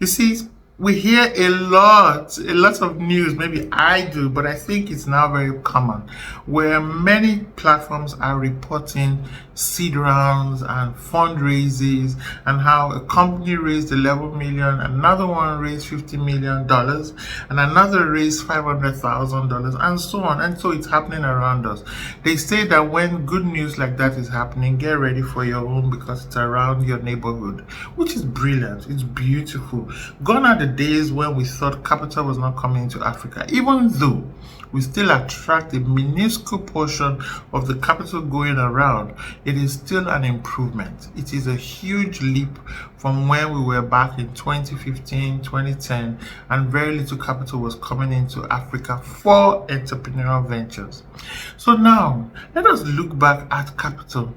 You see, we hear a lot of news. Maybe I do, but I think it's now very common where many platforms are reporting seed rounds and fundraisers and how a company raised 11 million, another one raised $50 million, and another raised $500,000, and so on. And so it's happening around us. They say that when good news like that is happening, get ready for your own because it's around your neighborhood, which is brilliant. It's beautiful. Gone are the days when we thought capital was not coming into Africa, even though we still attract a minuscule portion of the capital going around. It is still an improvement. It is a huge leap from when we were back in 2015, 2010, and very little capital was coming into Africa for entrepreneurial ventures. So now, let us look back at capital.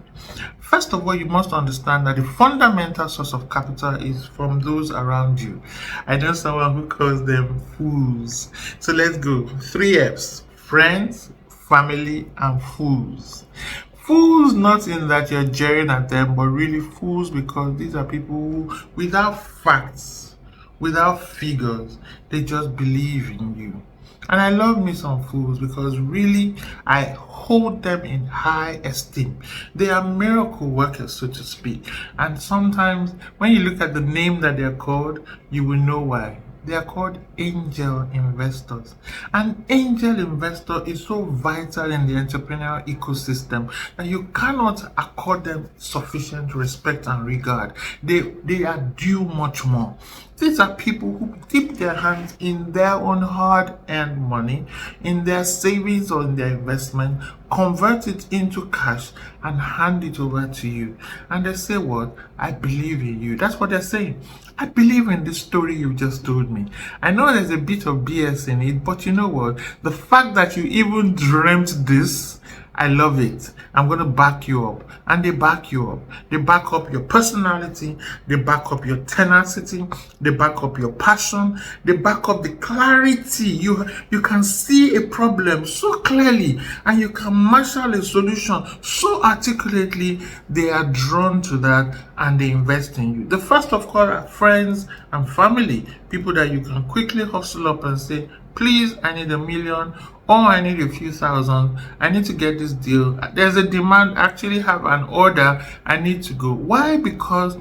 First of all, you must understand that the fundamental source of capital is from those around you. I know someone who calls them fools. So let's go. 3 F's: friends, family, and fools. Fools not in that you're jeering at them, but really fools because these are people who, without facts, without figures, they just believe in you. And I love me some fools because really I hold them in high esteem. They are miracle workers, so to speak. And sometimes when you look at the name that they're called, you will know why. They are called angel investors. An angel investor is so vital in the entrepreneurial ecosystem that you cannot accord them sufficient respect and regard. They are due much more. These are people who dip their hands in their own hard-earned money, in their savings or in their investment, convert it into cash and hand it over to you. And they say, what? I believe in you. That's what they're saying. I believe in this story you just told me. I know there's a bit of BS in it, but you know what? The fact that you even dreamt this, I love it. I'm going to back you up. And they back you up. They back up your personality. They back up your tenacity. They back up your passion. They back up the clarity. You can see a problem so clearly and you can marshal a solution so articulately. They are drawn to that and they invest in you. The first of all are friends and family. People that you can quickly hustle up and say, please, I need $1 million, or I need a few thousand. I need to get this deal. There's a demand. I actually have an order. I need to go. Why? Because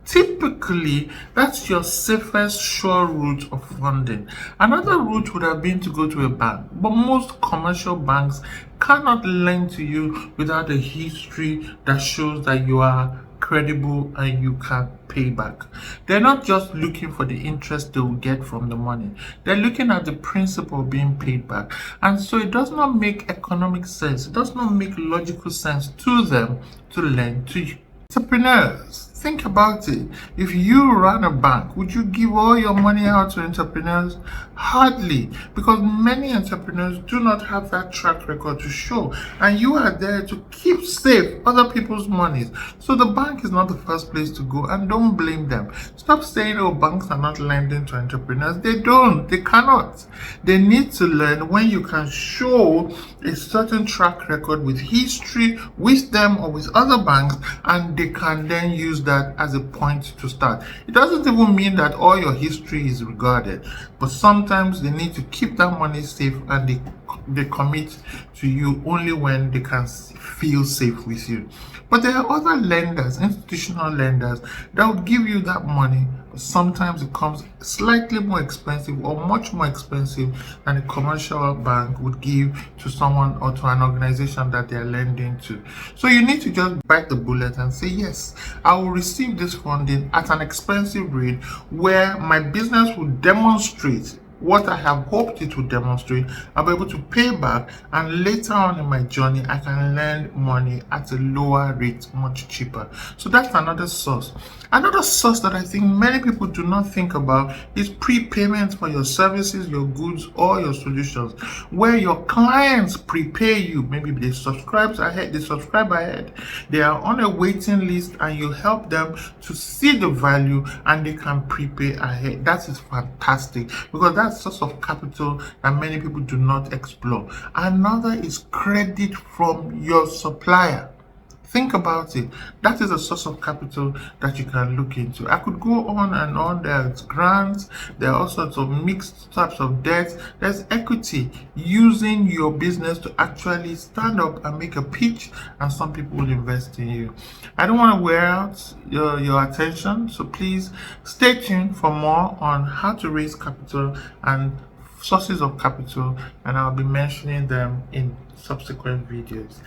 typically that's your safest sure route of funding. Another route would have been to go to a bank, but most commercial banks cannot lend to you without a history that shows that you are credible and you can pay back. They're not just looking for the interest they will get from the money. They're looking at the principle being paid back. And so it does not make economic sense. It does not make logical sense to them to lend to you. Entrepreneurs, think about it. If you run a bank, would you give all your money out to entrepreneurs? Hardly, because many entrepreneurs do not have that track record to show, and you are there to keep safe other people's monies. So the bank is not the first place to go, and don't blame them. Stop saying, oh, banks are not lending to entrepreneurs. They don't. They cannot. They need to learn when you can show a certain track record with history with them or with other banks, and they can then use that as a point to start. It doesn't even mean that all your history is regarded, but sometimes they need to keep that money safe and they commit to you only when they can feel safe with you. But there are other lenders, institutional lenders, that will give you that money. But sometimes it comes slightly more expensive or much more expensive than a commercial bank would give to someone or to an organization that they are lending to. So you need to just bite the bullet and say, yes, I will receive this funding at an expensive rate where my business will demonstrate what I have hoped it would demonstrate. I'll be able to pay back, and later on in my journey I can lend money at a lower rate, much cheaper. So that's another source. Another source that I think many people do not think about is prepayment for your services, your goods, or your solutions, where your clients prepay you. Maybe they subscribe ahead, they are on a waiting list, and you help them to see the value and they can prepay ahead. That is fantastic, because that's source of capital that many people do not explore. Another is credit from your supplier. Think about it. That is a source of capital that you can look into. I could go on and on. There's grants, there are all sorts of mixed types of debts. There's equity, using your business to actually stand up and make a pitch, and some people will invest in you. I don't want to wear out your attention, so please stay tuned for more on how to raise capital and sources of capital, and I'll be mentioning them in subsequent videos.